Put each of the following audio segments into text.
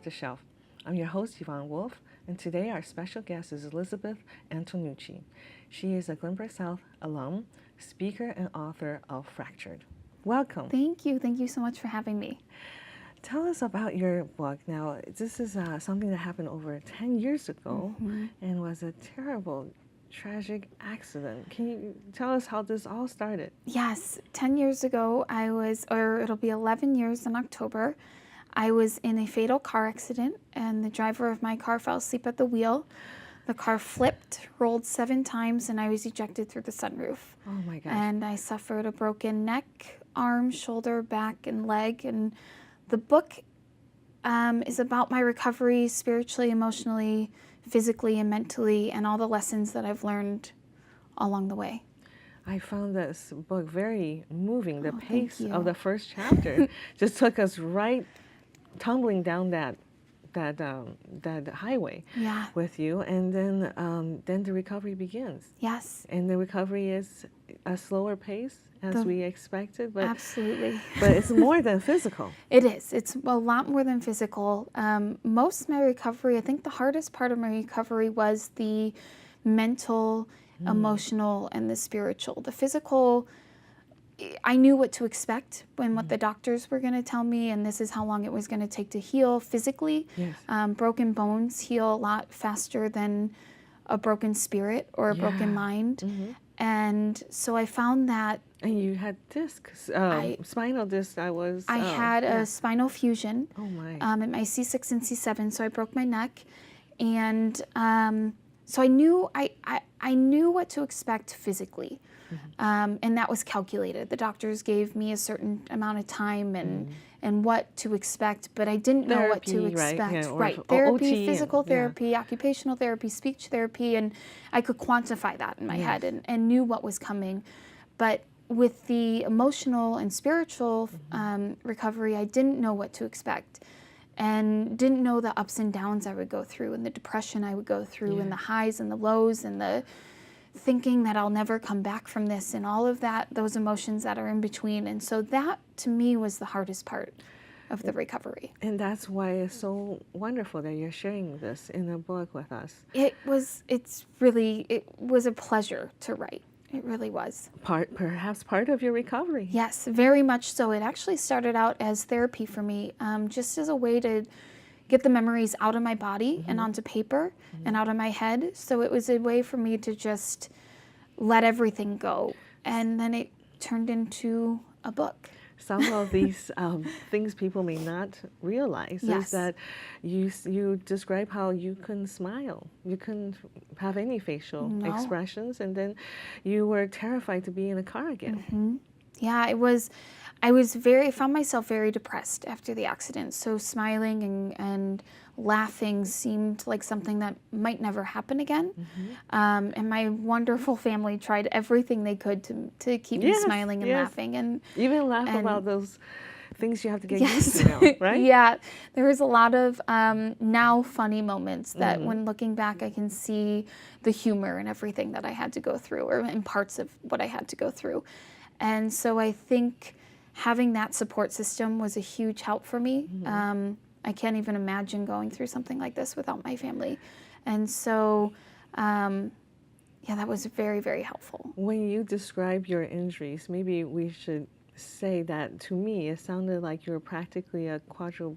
Off the Shelf. I'm your host, Yvonne Wolf, and today our special guest is Elizabeth Antonucci. She is a Glenview South alum, speaker, and author of Fractured. Welcome. Thank you. Thank you so much for having me. Tell us about your book. Now, this is something that happened over 10 years ago and was a terrible, tragic accident. Can you tell us how this all started? Yes, 10 years ago, it'll be 11 years in October, I was in a fatal car accident, and the driver of my car fell asleep at the wheel. The car flipped, rolled 7 times, and I was ejected through the sunroof. Oh my gosh. And I suffered a broken neck, arm, shoulder, back, and leg. And the book is about my recovery spiritually, emotionally, physically, and mentally, and all the lessons that I've learned along the way. I found this book very moving. The Oh, pace thank you. of the first chapter just took us right tumbling down that highway Yeah. with you, and then the recovery begins. Yes. And the recovery is a slower pace as we expected, but Absolutely. but it's more than physical. It is. It's a lot more than physical. Most of my recovery, I think the hardest part of my recovery was the mental, emotional, and the spiritual. The physical, I knew what to expect when what the doctors were going to tell me, and this is how long it was going to take to heal physically. Yes. Broken bones heal a lot faster than a broken spirit or a broken mind. And so I found that And you had discs, spinal disc. I had a spinal fusion Oh my. at my C6 and C7, so I broke my neck. And so I knew I knew what to expect physically. And that was calculated. The doctors gave me a certain amount of time and what to expect, but I didn't know what to Therapy, right? expect. Yeah, or Right. OT Therapy, and- physical yeah. therapy, occupational therapy, speech therapy, and I could quantify that in my head and knew what was coming. But with the emotional and spiritual recovery, I didn't know what to expect and didn't know the ups and downs I would go through and the depression I would go through and the highs and the lows and the thinking that I'll never come back from this and all of that, those emotions that are in between. And so that to me was the hardest part of the recovery. And that's why it's so wonderful that you're sharing this in a book with us. It was a pleasure to write. It really was. Perhaps part of your recovery. Yes, very much so. It actually started out as therapy for me, just as a way to get the memories out of my body and onto paper and out of my head. So it was a way for me to just let everything go. And then it turned into a book. Some of these things people may not realize Yes. is that you describe how you couldn't smile, you couldn't have any facial No. expressions, and then you were terrified to be in a car again. Yeah, I found myself very depressed after the accident. So smiling and laughing seemed like something that might never happen again. And my wonderful family tried everything they could to keep me Yes, smiling and yes. laughing. And Even laugh And- about those things you have to get yes, used to now, right? yeah, there was a lot of now funny moments that when looking back, I can see the humor and everything that I had to go through, or in parts of what I had to go through. And so I think having that support system was a huge help for me. I can't even imagine going through something like this without my family. And so, yeah, that was very, very helpful. When you describe your injuries, maybe we should say that to me, it sounded like you were practically a quadriplegic.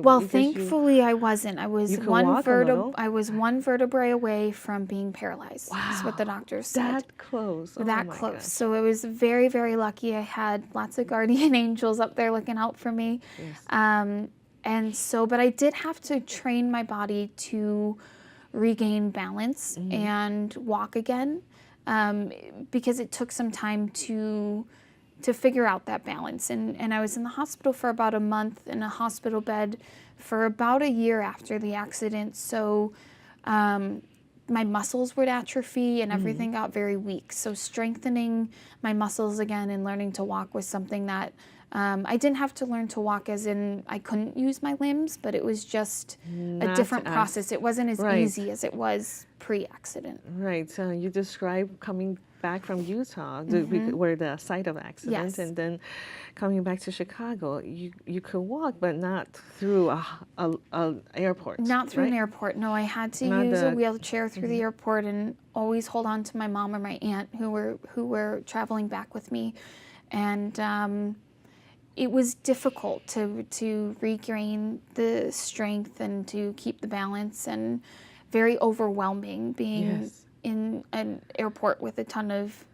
Well, because thankfully I wasn't. I was You could walk a little. I was one vertebrae away from being paralyzed. That's what the doctors said. that close. Oh That my close. gosh. So it was very, very lucky. I had lots of guardian angels up there looking out for me. Yes. And so, but I did have to train my body to regain balance and walk again, because it took some time to figure out that balance. And I was in the hospital for about a month, in a hospital bed for about a year after the accident. So my muscles would atrophy and everything got very weak. So strengthening my muscles again and learning to walk was something that I didn't have to learn to walk as in I couldn't use my limbs, but it was just a Not different as- process. It wasn't as right. easy as it was pre-accident. Right. So you described coming back from Utah, where the site of accident, Yes. and then coming back to Chicago. You could walk, but not through a airport. Not through right? an airport. No, I had to Not use a the- wheelchair through the airport and always hold on to my mom or my aunt who were traveling back with me, and it was difficult to regain the strength and to keep the balance, and very overwhelming. Being Yes. in an airport with a ton of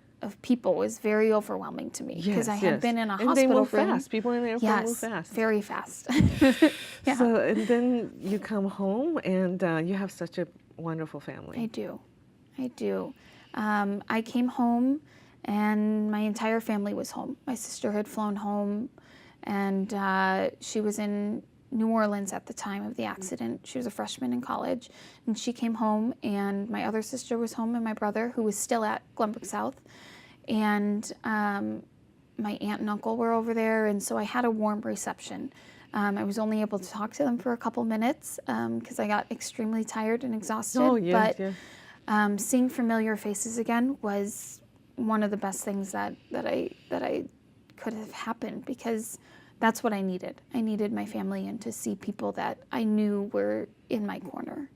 people was very overwhelming to me because I had been in a and hospital they move room. fast. People in the airport Yes, move fast. very fast. Yeah. So and then you come home and you have such a wonderful family. I do. I came home and my entire family was home. My sister had flown home, and she was in New Orleans at the time of the accident. She was a freshman in college, and she came home, and my other sister was home, and my brother, who was still at Glenbrook South, and my aunt and uncle were over there, and so I had a warm reception. I was only able to talk to them for a couple minutes because I got extremely tired and exhausted. Oh, yes, but yes. seeing familiar faces again was one of the best things that I could have happened, because that's what I needed. I needed my family and to see people that I knew were in my corner.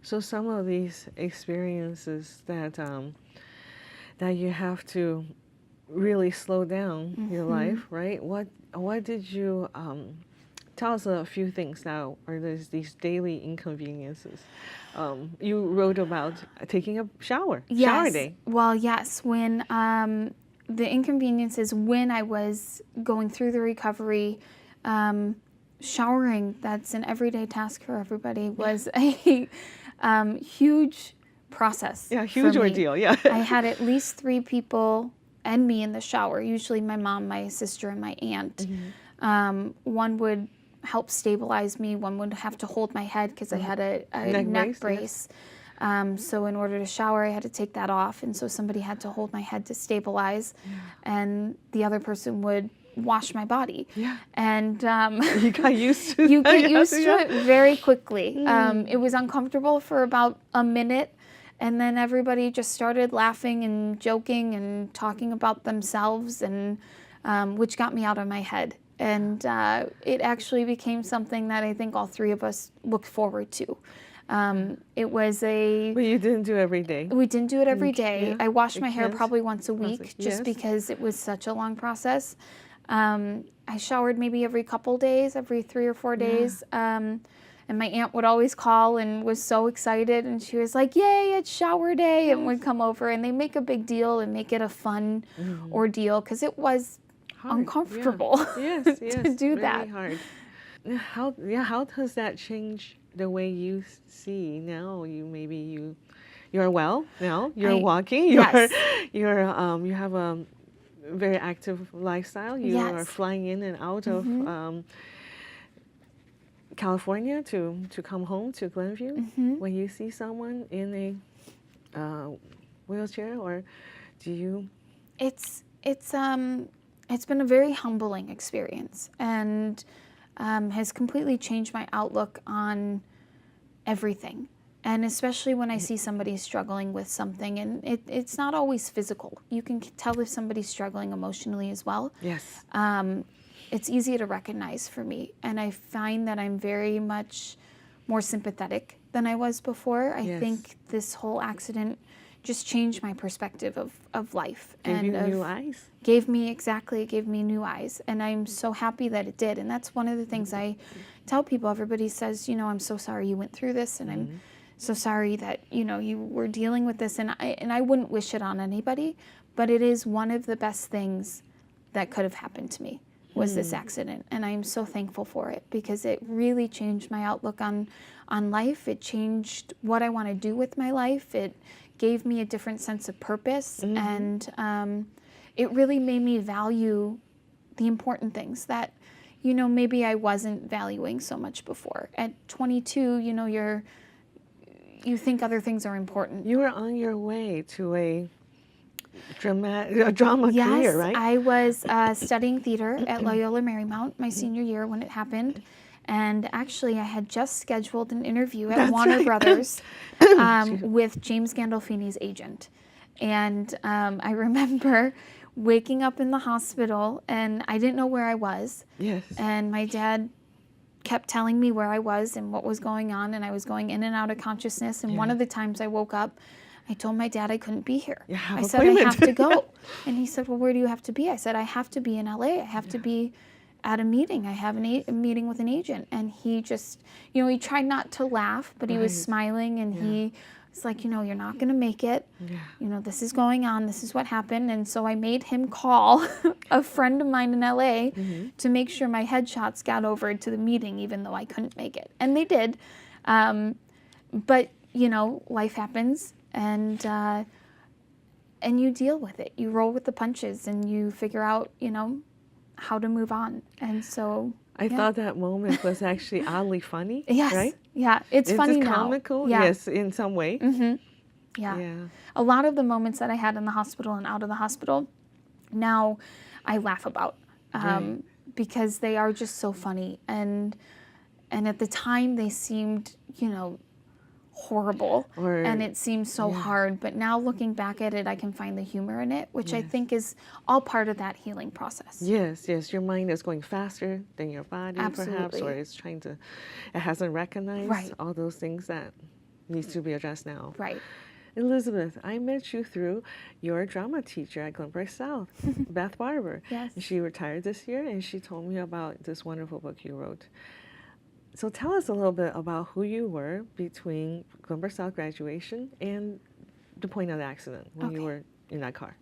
So some of these experiences that that you have to really slow down your life, right? What did you tell us a few things now? Or there's these daily inconveniences. You wrote about taking a shower day. Well, yes. When the inconveniences when I was going through the recovery, showering, that's an everyday task for everybody, was a huge process. Yeah, huge for me. ordeal. Yeah. I had at least 3 people and me in the shower, usually my mom, my sister, and my aunt. One would help stabilize me. One would have to hold my head because I had a neck brace. So in order to shower, I had to take that off. And so somebody had to hold my head to stabilize. And the other person would wash my body. Yeah. And You got used to you that. get used to it very quickly. It was uncomfortable for about a minute. And then everybody just started laughing and joking and talking about themselves, and which got me out of my head. And it actually became something that I think all 3 of us looked forward to. It was But you didn't do it every day. we didn't do it every day. Yeah, I washed my hair depends. probably once a week, just Yes. because it was such a long process. I showered maybe every couple days, every 3 or 4 days. And my aunt would always call and was so excited, and she was like, "Yay, it's shower day," and would come over, and they make a big deal and make it a fun ordeal, because it was Hard, uncomfortable yeah. Yes, yes, to do very that. hard. How does that change the way you see now? You're well now. You're walking. yes. You have a very active lifestyle. You are Yes. flying in and out of California to come home to Glenview. When you see someone in a wheelchair, or do you? It's been a very humbling experience, and has completely changed my outlook on everything. And especially when I see somebody struggling with something, and it's not always physical. You can tell if somebody's struggling emotionally as well. Yes. It's easy to recognize for me, and I find that I'm very much more sympathetic than I was before. I Yes. think this whole accident just changed my perspective of life. Gave and you of, new eyes. Gave me new eyes, and I'm so happy that it did. And that's one of the things I tell people. Everybody says, I'm so sorry you went through this, and I'm so sorry that you were dealing with this, and I wouldn't wish it on anybody, but it is one of the best things that could have happened to me, was this accident, and I'm so thankful for it, because it really changed my outlook on life. It changed what I want to do with my life. It gave me a different sense of purpose, and it really made me value the important things that maybe I wasn't valuing so much before. At 22, you think other things are important. You were on your way to a drama Yes, career, right? I was studying theater at Loyola Marymount my senior year when it happened. And actually, I had just scheduled an interview at That's Warner right. Brothers Excuse me. with James Gandolfini's agent. And I remember waking up in the hospital, and I didn't know where I was. Yes. And my dad kept telling me where I was and what was going on, and I was going in and out of consciousness. And one of the times I woke up, I told my dad I couldn't be here. You have I said, I appointment. have to go. And he said, well, where do you have to be? I said, I have to be in LA. I have to be at a meeting. I have a meeting with an agent. And he just, he tried not to laugh, but he was smiling, and he was like, you're not going to make it. Yeah. This is going on. This is what happened. And so I made him call a friend of mine in LA to make sure my headshots got over to the meeting, even though I couldn't make it. And they did. But, life happens, and you deal with it. You roll with the punches, and you figure out, how to move on. And so I thought that moment was actually oddly funny. yes, Right? yeah, it's funny just now. comical, Yeah. yes, in some way. Yeah. Yeah. A lot of the moments that I had in the hospital and out of the hospital, now I laugh about because they are just so funny. And at the time they seemed, horrible, and it seemed so hard. But now looking back at it, I can find the humor in it, which I think is all part of that healing process. Yes, yes. Your mind is going faster than your body, perhaps, Absolutely. or it hasn't recognized Right. all those things that needs to be addressed now. Right. Elizabeth, I met you through your drama teacher at Glenview South, Beth Barber. Yes. She retired this year, and she told me about this wonderful book you wrote. So tell us a little bit about who you were between Glenview South graduation and the point of the accident when you were in that car.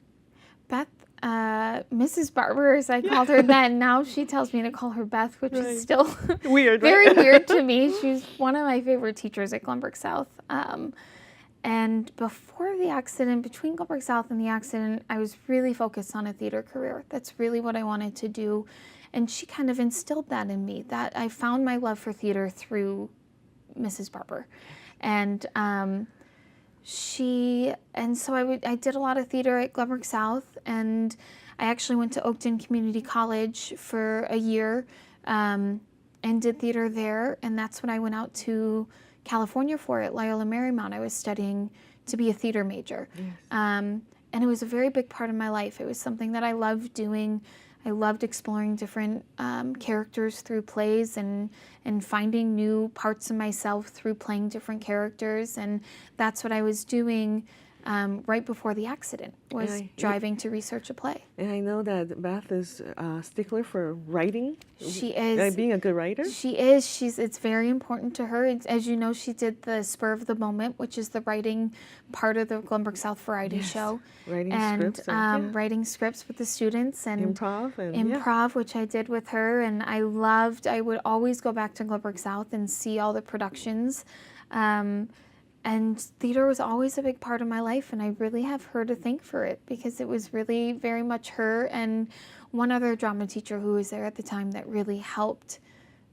Beth, Mrs. Barber, as I called her then. Now she tells me to call her Beth, which is still Weird, very right? weird to me. She's one of my favorite teachers at Glenview South. And before the accident, between Glenview South and the accident, I was really focused on a theater career. That's really what I wanted to do. And she kind of instilled that in me, that I found my love for theater through Mrs. Barber. And so I did a lot of theater at Glenview South, and I actually went to Oakton Community College for a year and did theater there. And that's what I went out to California for at Loyola Marymount. I was studying to be a theater major. Yes. And it was a very big part of my life. It was something that I loved doing. I loved exploring different characters through plays and finding new parts of myself through playing different characters. And that's what I was doing right before the accident, was driving to research a play. And I know that Beth is a stickler for writing. She is. Being a good writer. She is. It's very important to her. As you know, she did the Spur of the Moment, which is the writing part of the Glenview South variety show. Writing and scripts. writing scripts with the students. And improv. which I did with her. And I would always go back to Glenview South and see all the productions. And theater was always a big part of my life, and I really have her to thank for it, because it was really very much her and one other drama teacher who was there at the time that really helped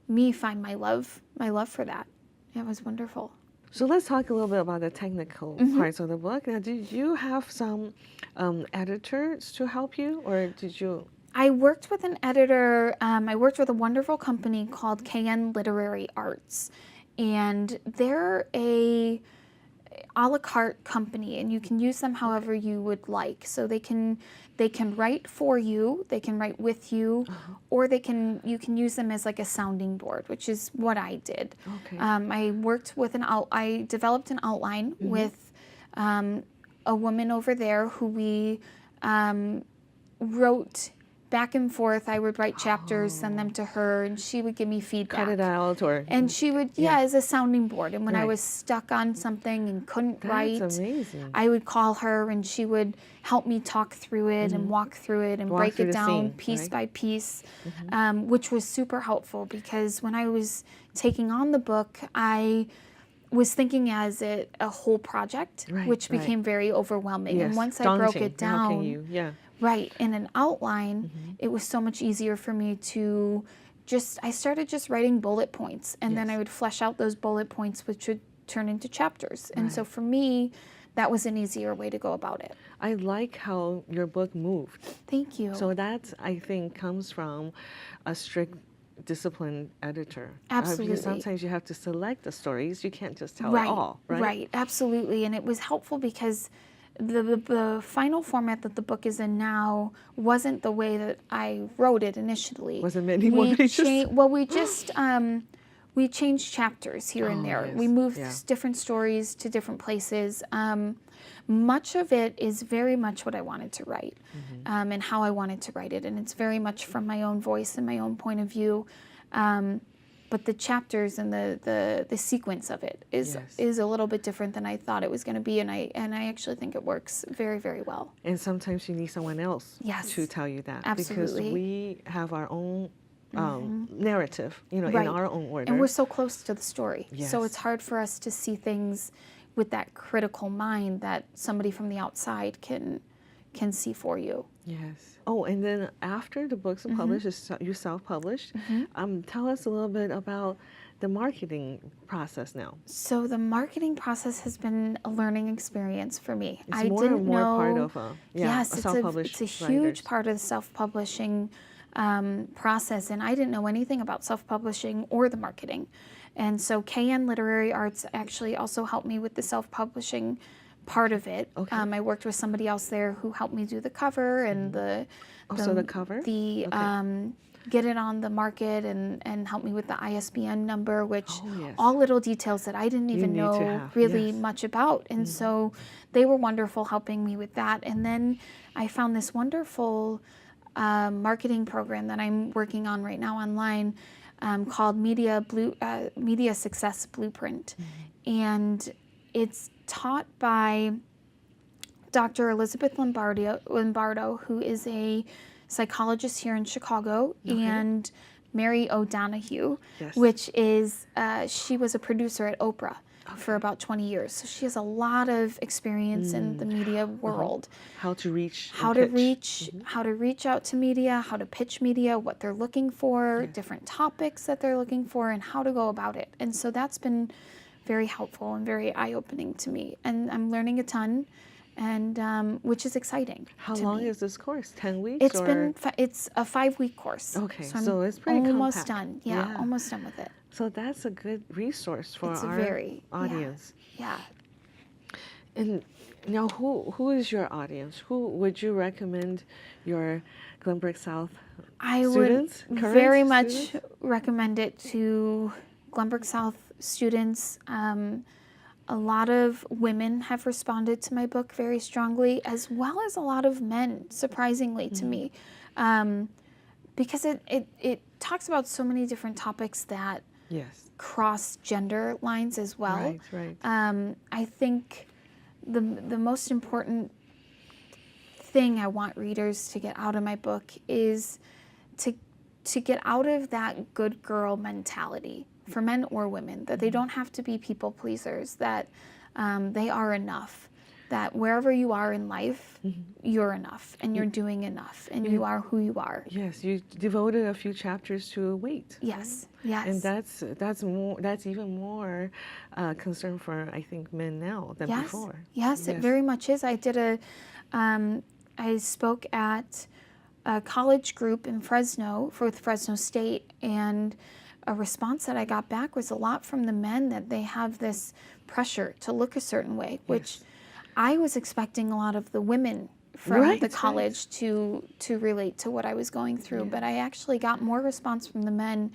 me find my love for that. It was wonderful. So let's talk a little bit about the technical parts of the book. Now, did you have some editors to help you, or did you? I worked with an editor. I worked with a wonderful company called KN Literary Arts, and they're a la carte company, and you can use them however you would like. So they can write for you, they can write with you, or you can use them as like a sounding board, which is what I did. Okay. I developed an outline with a woman over there who we wrote back and forth. I would write chapters, send them to her, and she would give me feedback. Cut it out, and she would, as a sounding board. And when I was stuck on something and couldn't write, that's amazing. I would call her, and she would help me talk through it and walk through it and break it down piece by piece, which was super helpful, because when I was taking on the book, I was thinking as a whole project, which became very overwhelming. Yes, and once daunting. I broke it down, How can you? in an outline, it was so much easier for me to I started just writing bullet points, and then I would flesh out those bullet points, which would turn into chapters. And so for me, that was an easier way to go about it. I like how your book moved. Thank you. So that, I think, comes from a strict, disciplined editor. Absolutely. Because sometimes you have to select the stories. You can't just tell Right, it all, right? right, absolutely. And it was helpful because the final format that the book is in now wasn't the way that I wrote it initially. Was it many more pages? We changed chapters here and there. Yes. We moved Yeah. different stories to different places. Much of it is very much what I wanted to write, and how I wanted to write it, and it's very much from my own voice and my own point of view. But the chapters and the sequence of it is a little bit different than I thought it was going to be, and I actually think it works very, very well. And sometimes you need someone else Yes. to tell you that. Absolutely. Because we have our own narrative, in Right. our own order. And we're so close to the story. Yes. So it's hard for us to see things with that critical mind that somebody from the outside can see for you. Yes. Oh, and then after the books are published, you self-published. Tell us a little bit about the marketing process now. So the marketing process has been a learning experience for me. It's I more didn't and more know, part of a self-published it's a huge part of the self-publishing process, and I didn't know anything about self-publishing or the marketing. And so KN Literary Arts actually also helped me with the self-publishing part of it. Okay. I worked with somebody else there who helped me do the cover and the cover? get it on the market and help me with the ISBN number, which yes. all little details that I didn't even need to know have, really yes. much about. And so they were wonderful helping me with that. And then I found this wonderful marketing program that I'm working on right now online called Media Success Blueprint. And it's taught by Dr. Elizabeth Lombardo, who is a psychologist here in Chicago, and Mary O'Donoghue, Yes. which is, she was a producer at Oprah for about 20 years. So she has a lot of experience in the media world. How to reach. How to reach out to media, how to pitch media, what they're looking for, different topics that they're looking for, and how to go about it. And so that's been very helpful and very eye-opening to me. And I'm learning a ton, and which is exciting. How to long me. is this course? 10 weeks? It's a 5-week course. Okay, so, so it's pretty almost compact. done. Yeah, almost done with it. So that's a good resource for It's our very audience. Yeah. And now, who is your audience? Who would you recommend your Glenbrook South I students? would current very much students? recommend it to Glenbrook South students. A lot of women have responded to my book very strongly, as well as a lot of men, surprisingly to me, because it talks about so many different topics that cross gender lines as well. Right. I think the most important thing I want readers to get out of my book is to get out of that good girl mentality for men or women, that they don't have to be people pleasers, that they are enough, that wherever you are in life, you're enough and you're doing enough and you are who you are. Yes, you devoted a few chapters to weight. Yes. And that's even more concern for, I think, men now than before. Yes, it very much is. I spoke at a college group in Fresno with Fresno State, and a response that I got back was a lot from the men, that they have this pressure to look a certain way, which I was expecting a lot of the women from the college to relate to what I was going through, but I actually got more response from the men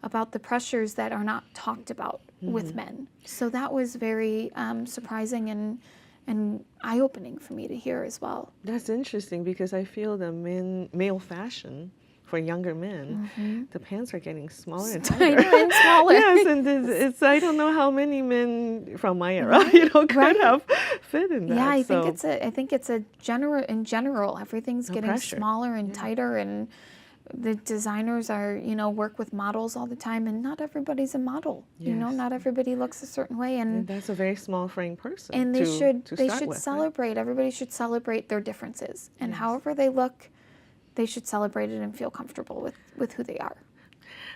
about the pressures that are not talked about with men. So that was very surprising and eye-opening for me to hear as well. That's interesting, because I feel the male fashion for younger men, the pants are getting smaller and tighter. And smaller. Yes, and it's I don't know how many men from my era, could have fit in that. Yeah, I think it's a general everything's getting pressure. smaller and tighter, and the designers are work with models all the time, and not everybody's a model. Not everybody looks a certain way, and that's a very small frame person. And they should with, celebrate. Right? Everybody should celebrate their differences, and however they look, they should celebrate it and feel comfortable with who they are.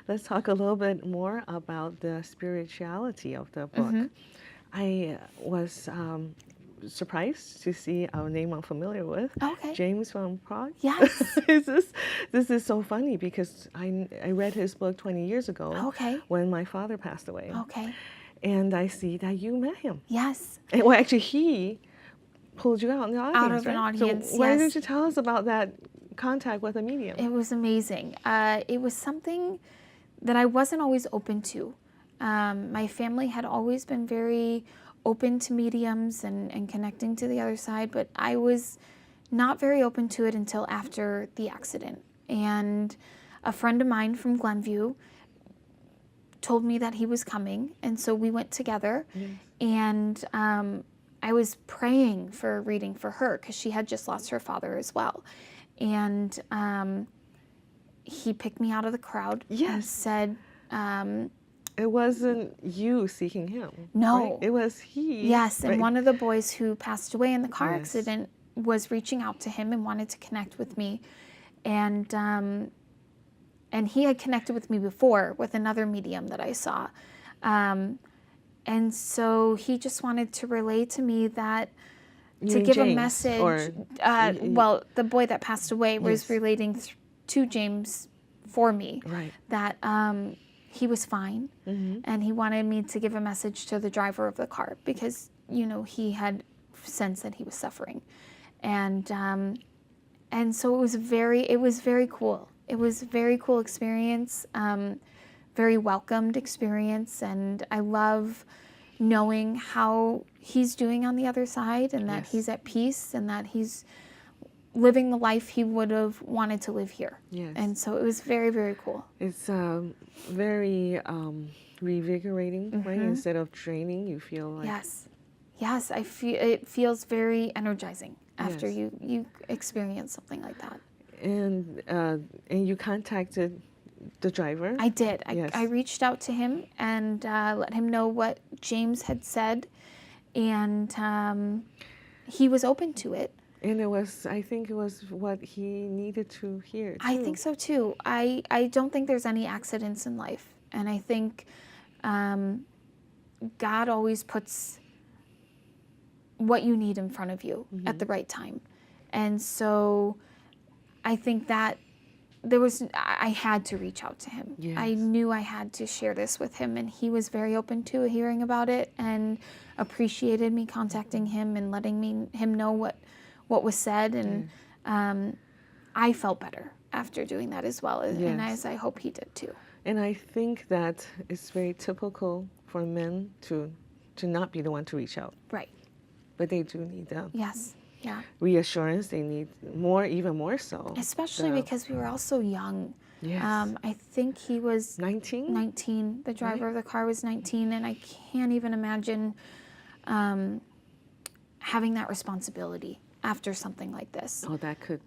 Let's talk a little bit more about the spirituality of the book. I was surprised to see a name I'm familiar with. Okay. James from Prague. Yes. This is so funny because I read his book 20 years ago Okay. when my father passed away. Okay. And I see that you met him. Yes. And, well, actually, he pulled you out in the audience, Out of an right? audience, So why yes. don't you tell us about that contact with a medium? It was amazing. It was something that I wasn't always open to. My family had always been very open to mediums and connecting to the other side, but I was not very open to it until after the accident. And a friend of mine from Glenview told me that he was coming, and so we went together. Yes. And I was praying for a reading for her because she had just lost her father as well. And he picked me out of the crowd and Yes. said, It wasn't you seeking him. No. Right? It was he. yes, and Right. one of the boys who passed away in the car Yes. accident was reaching out to him and wanted to connect with me. And he had connected with me before with another medium that I saw. And so he just wanted to relay to me that You to mean give a James, message. or- Well, the boy that passed away was Yes. relating to James for me Right. that he was fine, and he wanted me to give a message to the driver of the car because he had sensed that he was suffering, and so it was very cool. It was a very cool experience, very welcomed experience, and I love knowing how he's doing on the other side, and that Yes. he's at peace, and that he's living the life he would have wanted to live here. Yes. And so it was very, very cool. It's very revigorating, right? Mm-hmm. Instead of draining, you feel like Yes, I feel it feels very energizing after Yes. you experience something like that. And you contacted the driver. I did. Yes. I reached out to him and let him know what James had said, and he was open to it. And I think it was what he needed to hear, too. I think so too. I don't think there's any accidents in life, and I think God always puts what you need in front of you at the right time. And so I think that I had to reach out to him. Yes. I knew I had to share this with him, and he was very open to hearing about it and appreciated me contacting him and letting him know what was said. And I felt better after doing that as well, and Yes. as I hope he did too. And I think that it's very typical for men to not be the one to reach out. Right. But they do need Yes. Yeah. reassurance. They need even more so. Especially because we were all so young. Yes. I think he was 19? 19. The driver of the car was 19, and I can't even imagine having that responsibility after something like this. Oh, that could,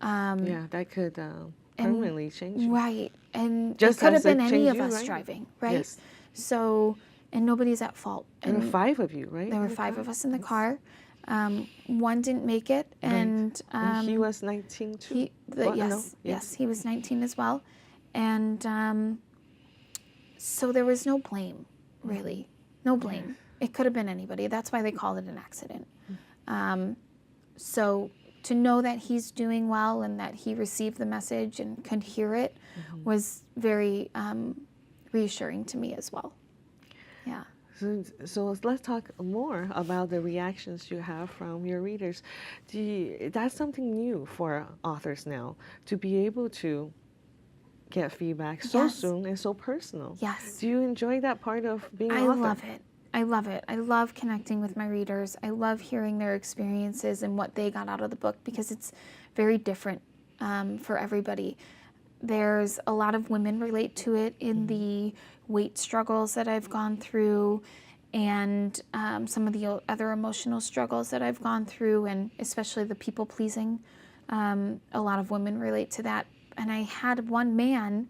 permanently change you. Right. And Just it could as have been it any changed of you, us right? driving, right? Yes. So, and nobody's at fault. There were And 5 of you, right? there in were the 5 car? of us in the car. One didn't make it, and And he was 19 too? yes, he was 19 as well, and so there was no blame, really, no blame. It could have been anybody. That's why they call it an accident. So to know that he's doing well and that he received the message and could hear it was very reassuring to me as well. Yeah. So let's talk more about the reactions you have from your readers. That's something new for authors now, to be able to get feedback so Yes. soon and so personal. Yes. Do you enjoy that part of being an I author? love it. I love it. I love connecting with my readers. I love hearing their experiences and what they got out of the book, because it's very different for everybody. There's a lot of women relate to it in the weight struggles that I've gone through, and some of the other emotional struggles that I've gone through, and especially the people pleasing. A lot of women relate to that. And I had one man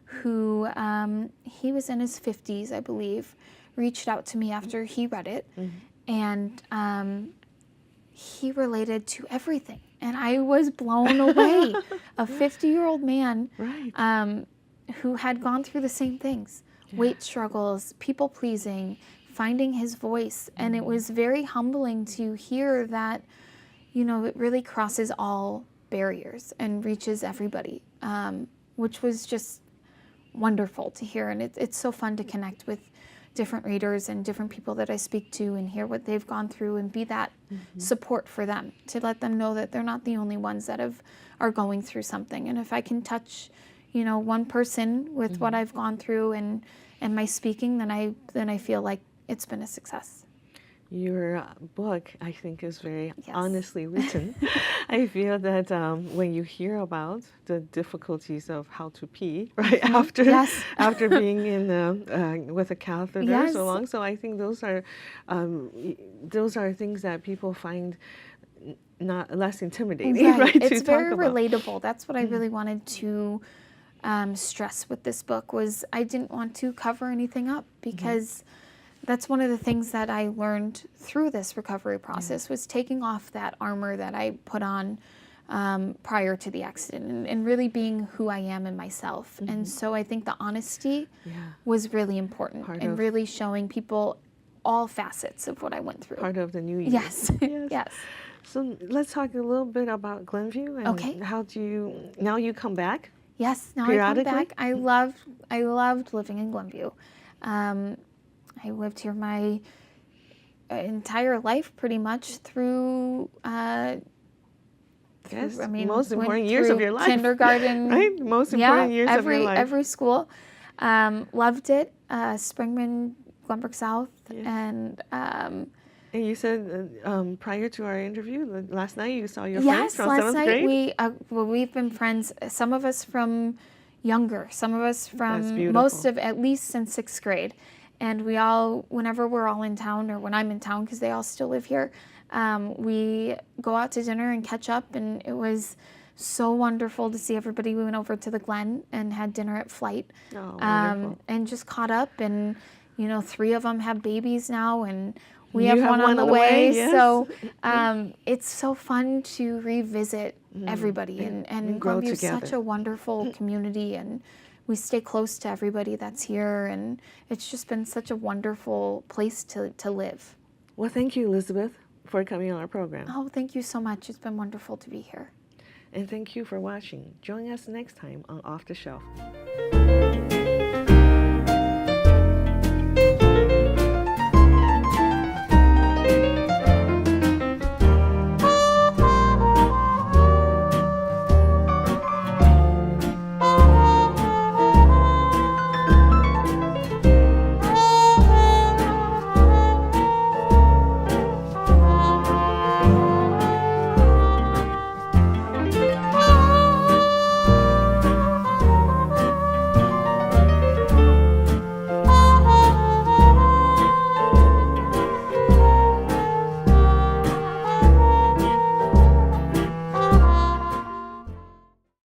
who, he was in his 50s, I believe, reached out to me after he read it, and he related to everything. And I was blown away. A 50-year-old man Right. who had gone through the same things, weight struggles, people pleasing, finding his voice. And it was very humbling to hear that, you know, it really crosses all barriers and reaches everybody, which was just wonderful to hear. And it's so fun to connect with different readers and different people that I speak to and hear what they've gone through and be that support for them, to let them know that they're not the only ones that are going through something. And if I can touch, you know, one person with what I've gone through and my speaking, then I feel like it's been a success. Your book, I think, is very Yes. honestly written. I feel that when you hear about the difficulties of how to pee, right, after Yes. after being in with a catheter Yes. so long, so I think those are things that people find not less intimidating, right? It's to very talk about. relatable. That's what I really wanted to stress with this book, was I didn't want to cover anything up, because that's one of the things that I learned through this recovery process, was taking off that armor that I put on prior to the accident, and really being who I am in myself. And so I think the honesty was really important, and really showing people all facets of what I went through. Part of the new year. Yes. Yes. Yes. So let's talk a little bit about Glenview, and Okay. how do you, now you come back? Yes, now I come Periodically? back. I loved living in Glenview. I lived here my entire life, pretty much, through Yes, I mean, most went important years of through your life. kindergarten, Right? Most important years of your life. every school. Loved it. Springman, Glenbrook South, Yes. and And you said prior to our interview last night, you saw your friends yes, from last 7th night grade? we've been friends. Some of us from younger, some of us That's from beautiful. most of, at least since 6th grade. And we all, whenever we're all in town, or when I'm in town, because they all still live here, we go out to dinner and catch up. And it was so wonderful to see everybody. We went over to the Glen and had dinner at Flight, Oh, wonderful. and just caught up. And, you know, 3 of them have babies now, and we You have have one on one the on the way, way. yes. So it's so fun to revisit everybody. And grow Glenview is such together. a wonderful community, and we stay close to everybody that's here, and it's just been such a wonderful place to live. Well, thank you, Elizabeth, for coming on our program. Oh, thank you so much. It's been wonderful to be here. And thank you for watching. Join us next time on Off the Shelf.